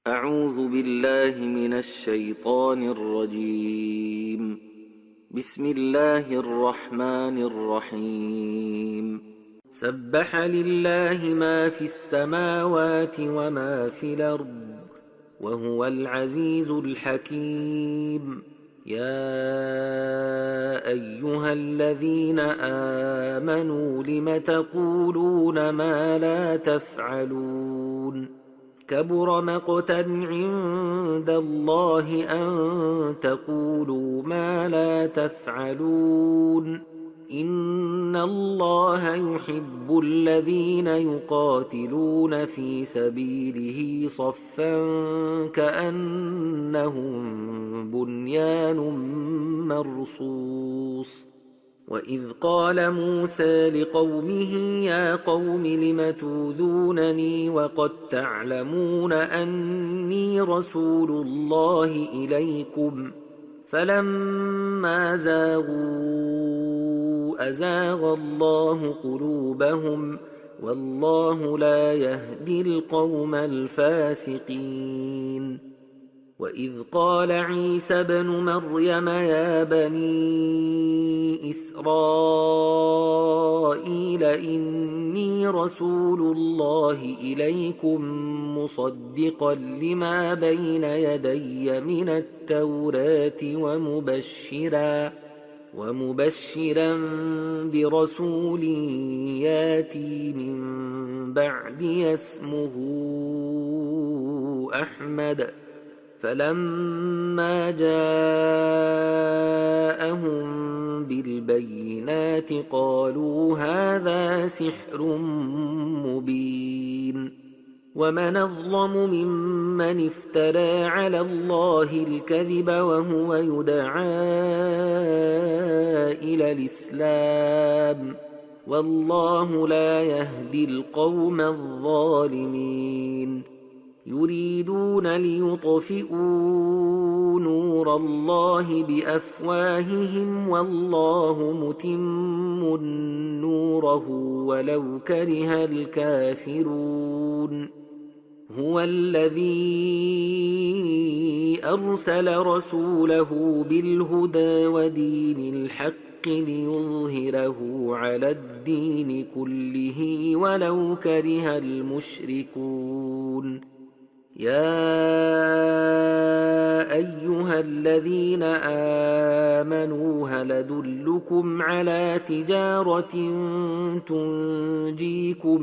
أعوذ بالله من الشيطان الرجيم. بسم الله الرحمن الرحيم. سبح لله ما في السماوات وما في الأرض وهو العزيز الحكيم. يا أيها الذين آمنوا لم تقولون ما لا تفعلون؟ كبر مقتا عند الله أن تقولوا ما لا تفعلون. إن الله يحب الذين يقاتلون في سبيله صفا كأنهم بنيان مرصوص. وإذ قال موسى لقومه يا قوم لم توذونني وقد تعلمون أني رسول الله إليكم فلما زاغوا أزاغ الله قلوبهم والله لا يهدي القوم الفاسقين. وإذ قال عيسى ابن مريم يا بني إسرائيل إني رسول الله إليكم مصدقا لما بين يدي من التوراة ومبشرا برسول ياتي من بعدي اسمه أحمد. فلما جاءهم بالبينات قالوا هذا سحر مبين. ومن أظلم ممن افترى على الله الكذب وهو يدعى إلى الإسلام والله لا يهدي القوم الظالمين. يريدون ليطفئوا نور الله بأفواههم والله متم نوره ولو كره الكافرون. هو الذي أرسل رسوله بالهدى ودين الحق ليظهره على الدين كله ولو كره المشركون. يا أيها الذين آمنوا هل أدلكم على تجارة تنجيكم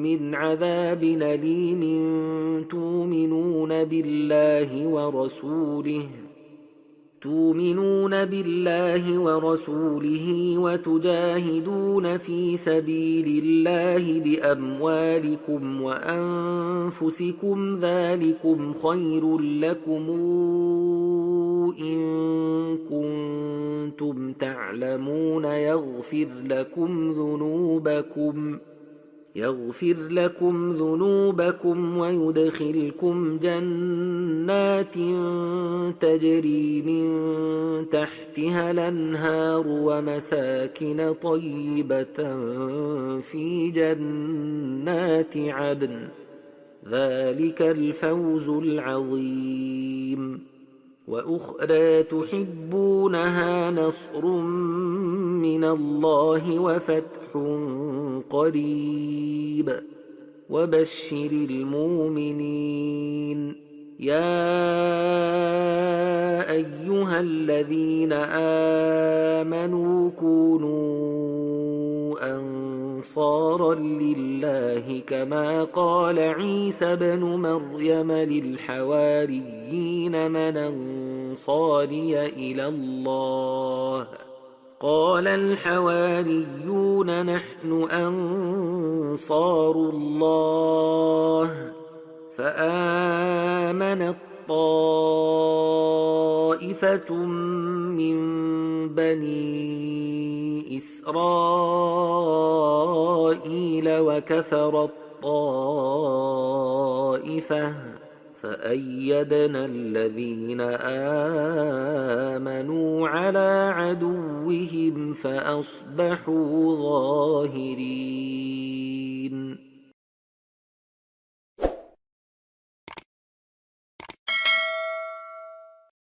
من عذاب أليم تؤمنون بالله ورسوله وتجاهدون في سبيل الله بأموالكم وأنفسكم ذلكم خير لكم إن كنتم تعلمون يغفر لكم ذنوبكم ويدخلكم جنات تجري من تحتها الأنهار ومساكن طيبة في جنات عدن ذلك الفوز العظيم. وأخرى تحبونها نصر من الله وفتح قريب وبشر المؤمنين. يا أيها الذين آمنوا كونوا أنصارا لله كما قال عيسى ابن مريم للحواريين من أنصاري إلى الله؟ قال الحواريون نحن أنصار الله. فآمنت طائفة من بني إسرائيل وكفرت طائفة فأيدنا الذين آمنوا على عدوهم فأصبحوا ظاهرين.